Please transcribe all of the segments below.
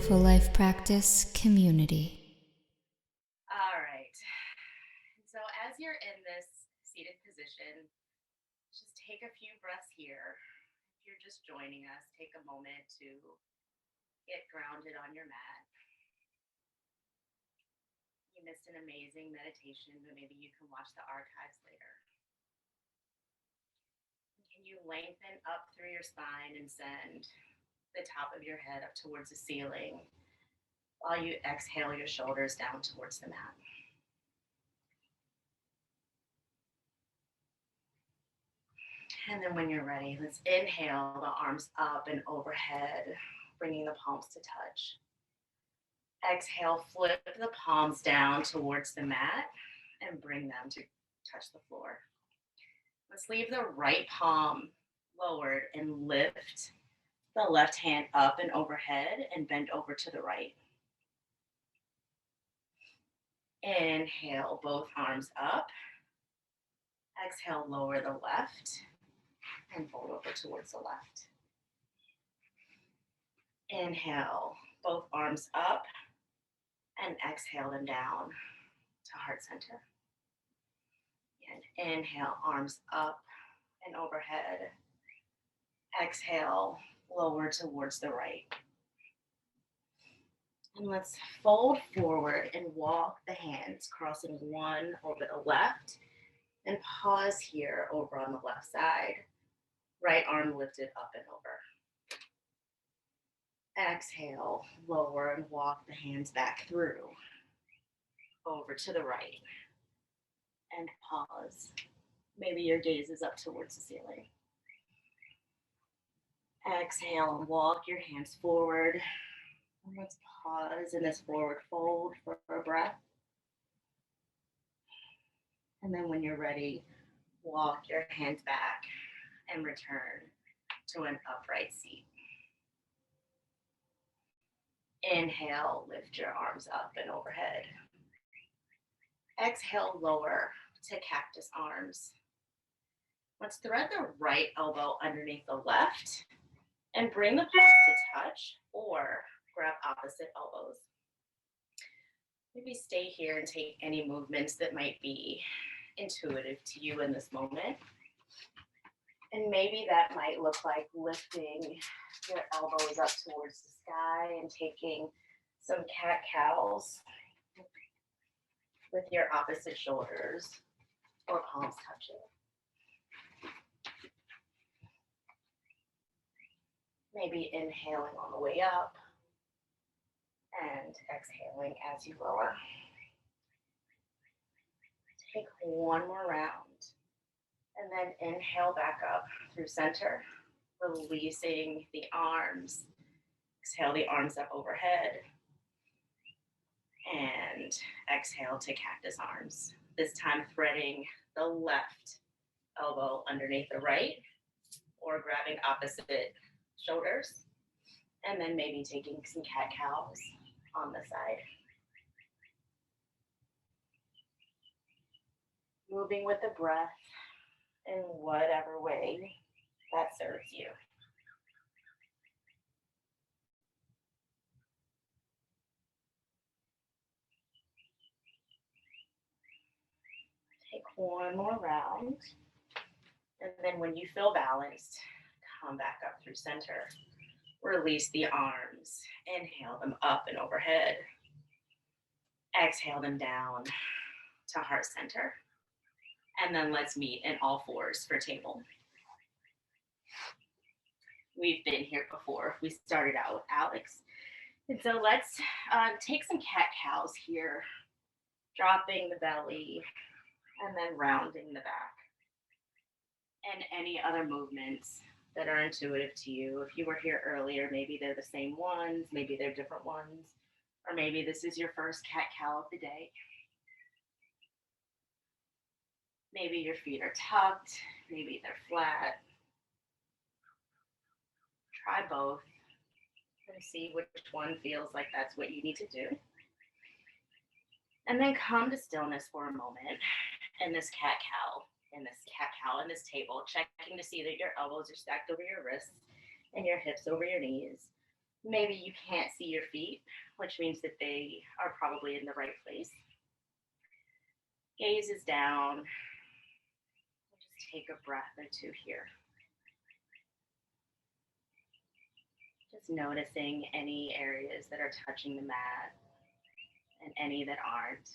Mindful Life Practice Community. All right. So as you're in this seated position, just take a few breaths here. If you're just joining us, take a moment to get grounded on your mat. You missed an amazing meditation, but maybe you can watch the archives later. Can you lengthen up through your spine and send the top of your head up towards the ceiling while you exhale your shoulders down towards the mat? And then when you're ready, let's inhale the arms up and overhead, bringing the palms to touch. Exhale, flip the palms down towards the mat and bring them to touch the floor. Let's leave the right palm lowered and lift the left hand up and overhead and bend over to the right. Inhale, both arms up. Exhale, lower the left and fold over towards the left. Inhale, both arms up and exhale them down to heart center. And inhale, arms up and overhead. Exhale, lower towards the right. And let's fold forward and walk the hands, crossing one over the left, and pause here over on the left side. Right arm lifted up and over. Exhale, lower and walk the hands back through, over to the right, and pause. Maybe your gaze is up towards the ceiling. Exhale and walk your hands forward. And let's pause in this forward fold for a breath. And then when you're ready, walk your hands back and return to an upright seat. Inhale, lift your arms up and overhead. Exhale, lower to cactus arms. Let's thread the right elbow underneath the left and bring the palms to touch or grab opposite elbows. Maybe stay here and take any movements that might be intuitive to you in this moment. And maybe that might look like lifting your elbows up towards the sky and taking some cat-cows with your opposite shoulders or palms touching. Maybe inhaling on the way up and exhaling as you lower. Take one more round and then inhale back up through center, releasing the arms. Exhale the arms up overhead and exhale to cactus arms. This time threading the left elbow underneath the right or grabbing opposite shoulders, and then maybe taking some cat-cows on the side. Moving with the breath in whatever way that serves you. Take one more round, and then when you feel balanced, come back up through center. Release the arms. Inhale them up and overhead. Exhale them down to heart center. And then let's meet in all fours for table. We've been here before. We started out with Alex. And so let's take some cat-cows here, dropping the belly and then rounding the back. And any other movements that are intuitive to you. If you were here earlier, maybe they're the same ones, maybe they're different ones, or maybe this is your first cat-cow of the day. Maybe your feet are tucked, maybe they're flat. Try both and see which one feels like that's what you need to do. And then come to stillness for a moment in this cat-cow, in this table, checking to see that your elbows are stacked over your wrists and your hips over your knees. Maybe you can't see your feet, which means that they are probably in the right place. Gaze is down. Just take a breath or two here. Just noticing any areas that are touching the mat and any that aren't.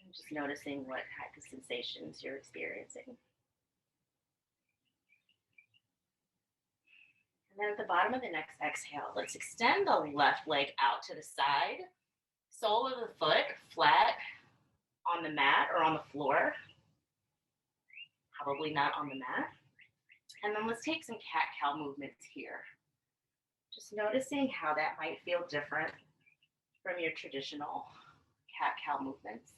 And just noticing what type of sensations you're experiencing. And then at the bottom of the next exhale, let's extend the left leg out to the side. Sole of the foot flat on the mat or on the floor. Probably not on the mat. And then let's take some cat-cow movements here. Just noticing how that might feel different from your traditional cat-cow movements.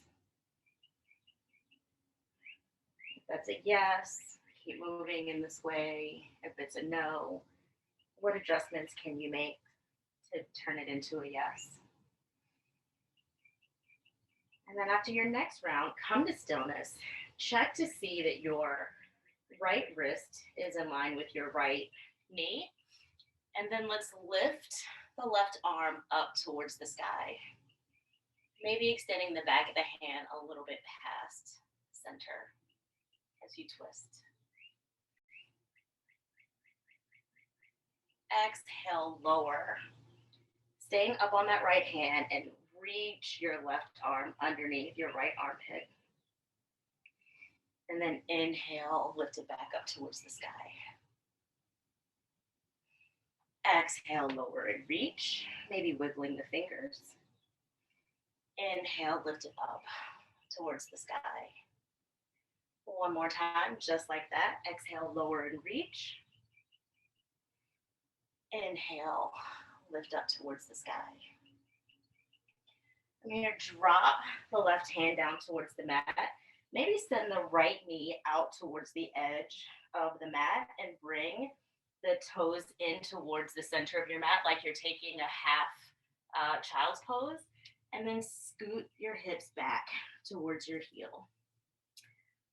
If that's a yes, keep moving in this way. If it's a no, what adjustments can you make to turn it into a yes? And then after your next round, come to stillness. Check to see that your right wrist is in line with your right knee. And then let's lift the left arm up towards the sky. Maybe extending the back of the hand a little bit past center as you twist. Exhale, lower. Staying up on that right hand and reach your left arm underneath your right armpit. And then inhale, lift it back up towards the sky. Exhale, lower and reach, maybe wiggling the fingers. Inhale, lift it up towards the sky. One more time, just like that. Exhale, lower and reach. Inhale, lift up towards the sky. I'm going to drop the left hand down towards the mat. Maybe send the right knee out towards the edge of the mat and bring the toes in towards the center of your mat like you're taking a half child's pose. And then scoot your hips back towards your heel.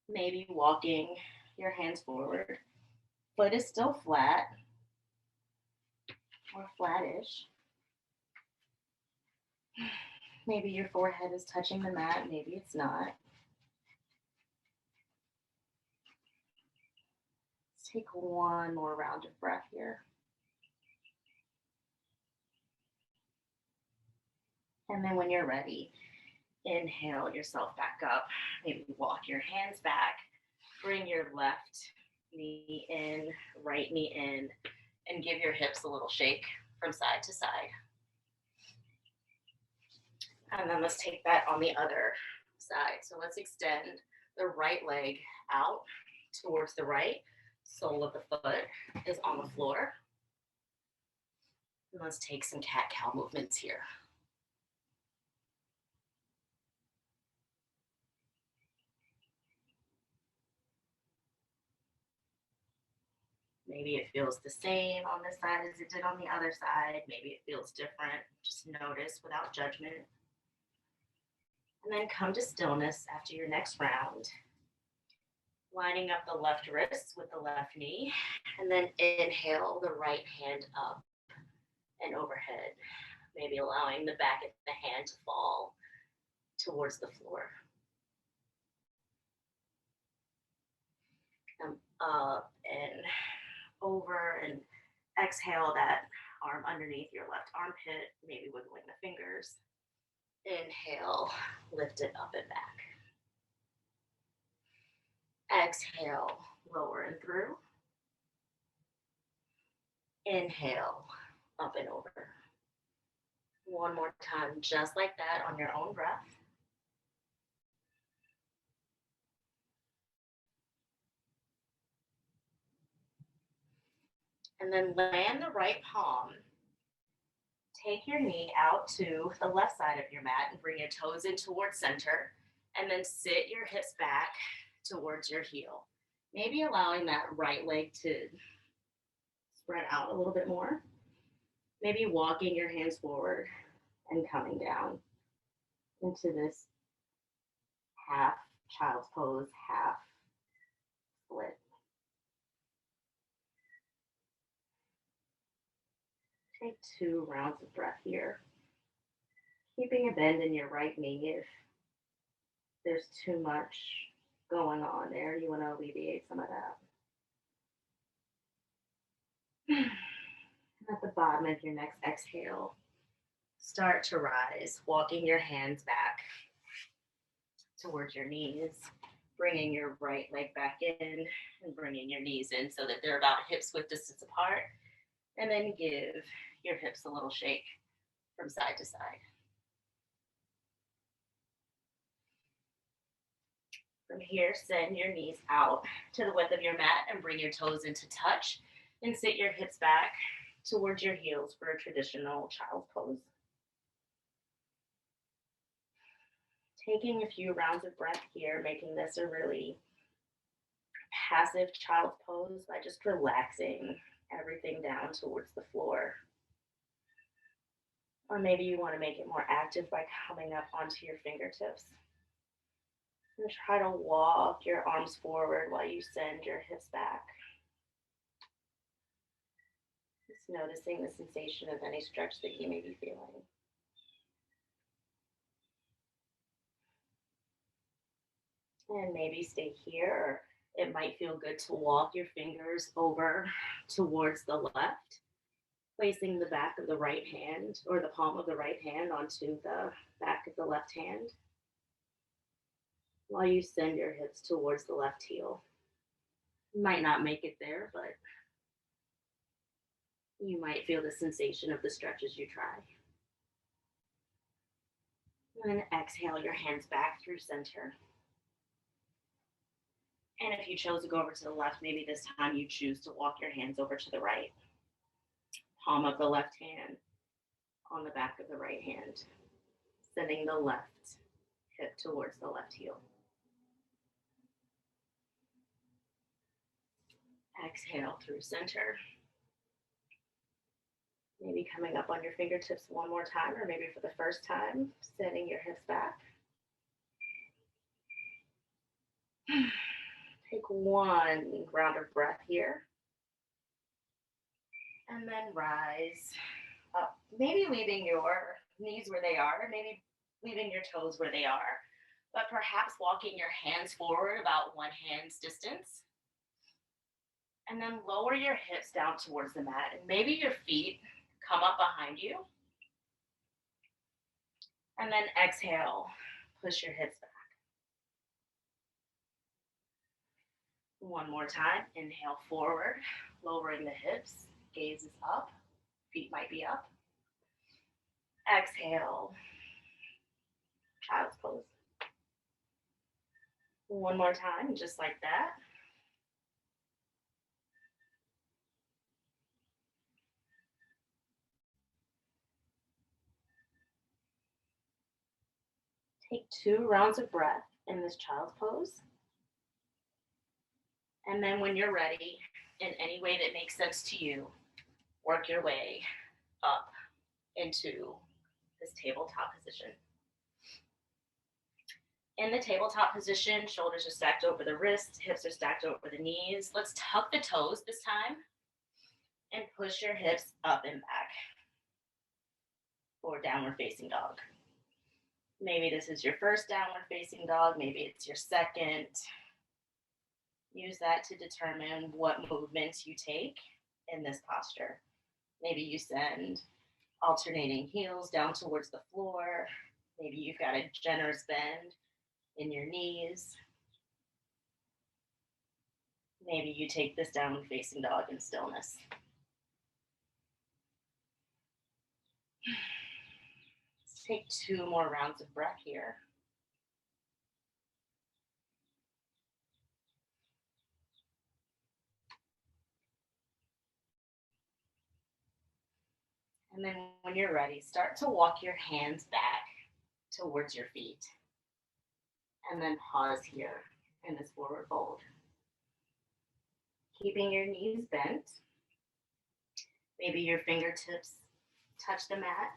Maybe walking your hands forward. Foot is still flat or flattish. Maybe your forehead is touching the mat, maybe it's not. Let's take one more round of breath here. And then when you're ready, inhale yourself back up. Maybe walk your hands back. Bring your left knee in, right knee in, and give your hips a little shake from side to side. And then let's take that on the other side. So let's extend the right leg out towards the right. Sole of the foot is on the floor. And let's take some cat-cow movements here. Maybe it feels the same on this side as it did on the other side. Maybe it feels different. Just notice without judgment. And then come to stillness after your next round. Lining up the left wrist with the left knee. And then inhale the right hand up and overhead. Maybe allowing the back of the hand to fall towards the floor. Up and over, and exhale that arm underneath your left armpit, maybe wiggling the fingers. Inhale, lift it up and back. Exhale, lower and through. Inhale, up and over. One more time, just like that on your own breath. And then land the right palm. Take your knee out to the left side of your mat and bring your toes in towards center. And then sit your hips back towards your heel. Maybe allowing that right leg to spread out a little bit more. Maybe walking your hands forward and coming down into this half child's pose, half split. Take 2 rounds of breath here. Keeping a bend in your right knee if there's too much going on there. You want to alleviate some of that. And at the bottom of your next exhale, start to rise, walking your hands back towards your knees, bringing your right leg back in and bringing your knees in so that they're about hips width distance apart. And then give your hips a little shake from side to side. From here, send your knees out to the width of your mat and bring your toes into touch and sit your hips back towards your heels for a traditional child's pose. Taking a few rounds of breath here, making this a really passive child's pose by just relaxing everything down towards the floor. Or maybe you want to make it more active by coming up onto your fingertips. And try to walk your arms forward while you send your hips back. Just noticing the sensation of any stretch that you may be feeling. And maybe stay here, or it might feel good to walk your fingers over towards the left, placing the back of the right hand or the palm of the right hand onto the back of the left hand, while you send your hips towards the left heel. You might not make it there, but you might feel the sensation of the stretch as you try. And then exhale your hands back through center. And if you chose to go over to the left, maybe this time you choose to walk your hands over to the right. Palm of the left hand on the back of the right hand, sending the left hip towards the left heel. Exhale through center. Maybe coming up on your fingertips one more time, or maybe for the first time, sending your hips back. Take 1 round of breath here. And then rise up. Maybe leaving your knees where they are, maybe leaving your toes where they are, but perhaps walking your hands forward about 1 hand's distance. And then lower your hips down towards the mat, and maybe your feet come up behind you. And then exhale, push your hips back. One more time, inhale forward, lowering the hips, gaze is up, feet might be up. Exhale, child's pose. One more time, just like that. Take 2 rounds of breath in this child's pose. And then when you're ready, in any way that makes sense to you, work your way up into this tabletop position. In the tabletop position, shoulders are stacked over the wrists, hips are stacked over the knees. Let's tuck the toes this time and push your hips up and back for downward facing dog. Maybe this is your first downward facing dog, maybe it's your second. Use that to determine what movements you take in this posture. Maybe you send alternating heels down towards the floor. Maybe you've got a generous bend in your knees. Maybe you take this downward facing dog in stillness. Let's take 2 more rounds of breath here. And then when you're ready, start to walk your hands back towards your feet. And then pause here in this forward fold. Keeping your knees bent. Maybe your fingertips touch the mat,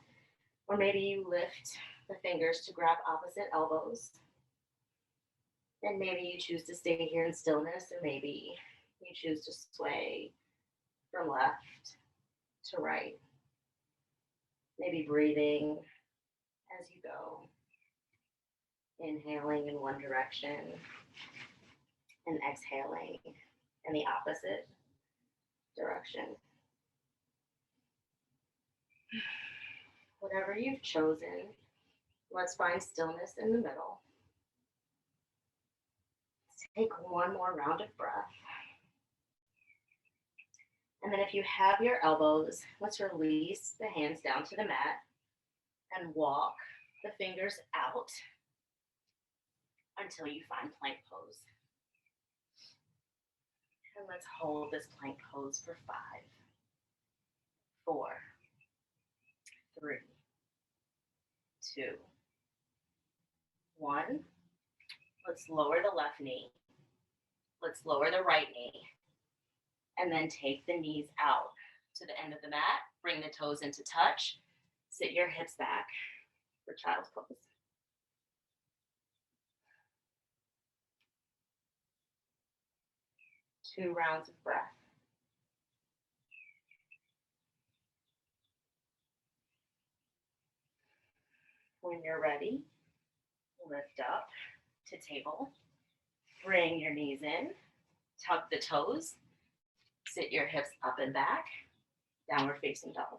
or maybe you lift the fingers to grab opposite elbows. And maybe you choose to stay here in stillness, and maybe you choose to sway from left to right. Maybe breathing as you go. Inhaling in one direction and exhaling in the opposite direction. Whatever you've chosen, let's find stillness in the middle. Let's take one more round of breath. And then if you have your elbows, let's release the hands down to the mat and walk the fingers out until you find plank pose. And let's hold this plank pose for 5, 4, 3, 2, 1. Let's lower the left knee. Let's lower the right knee. And then take the knees out to the end of the mat. Bring the toes into touch. Sit your hips back for child's pose. Two rounds of breath. When you're ready, lift up to table. Bring your knees in. Tuck the toes. Sit your hips up and back. Downward facing dog.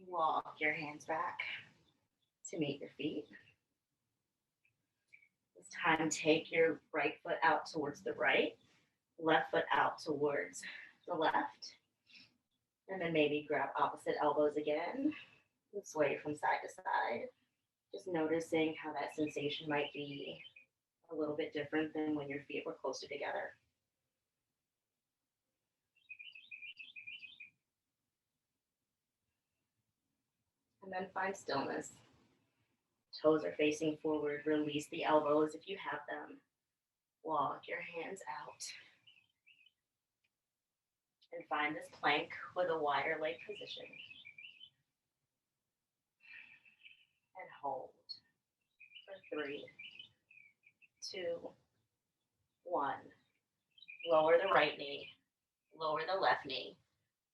Walk your hands back to meet your feet. This time, take your right foot out towards the right, left foot out towards the left. And then maybe grab opposite elbows again and sway from side to side. Just noticing how that sensation might be a little bit different than when your feet were closer together. And then find stillness. Toes are facing forward. Release the elbows if you have them. Walk your hands out. And find this plank with a wider leg position. And hold for 3, 2, 1. Lower the right knee. Lower the left knee.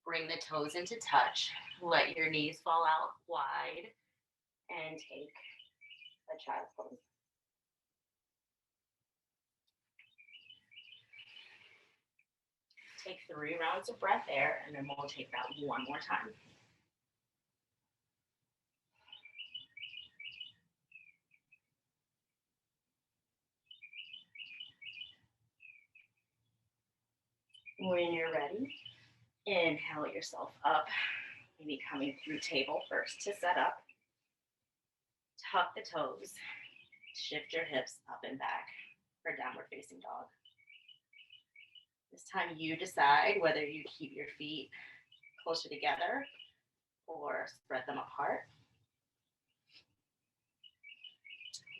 Bring the toes into touch. Let your knees fall out wide. And take a child's pose. Take 3 rounds of breath there, and then we'll take that one more time. When you're ready, inhale yourself up, maybe coming through table first to set up. Tuck the toes, shift your hips up and back for downward facing dog. This time you decide whether you keep your feet closer together or spread them apart.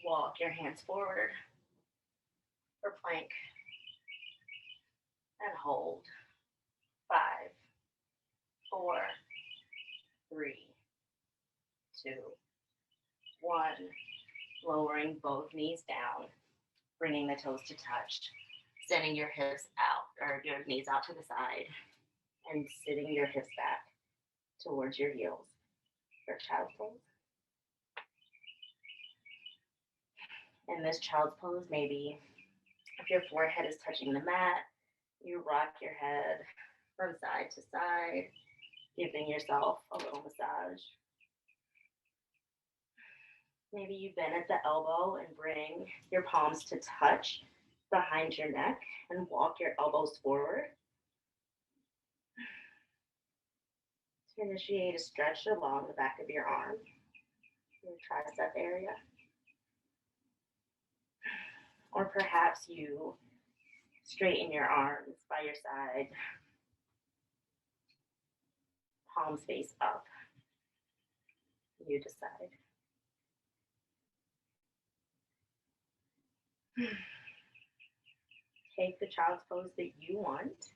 Walk your hands forward for plank and hold. 5, 4, 3, 2, 1. Lowering both knees down, bringing the toes to touch, sending your hips out, or your knees out to the side, and sitting your hips back towards your heels for child's pose. In this child's pose, maybe if your forehead is touching the mat, you rock your head from side to side, giving yourself a little massage. Maybe you bend at the elbow and bring your palms to touch behind your neck and walk your elbows forward. To initiate a stretch along the back of your arm, your tricep area. Or perhaps you straighten your arms by your side, palms face up. You decide. Take the child's pose that you want.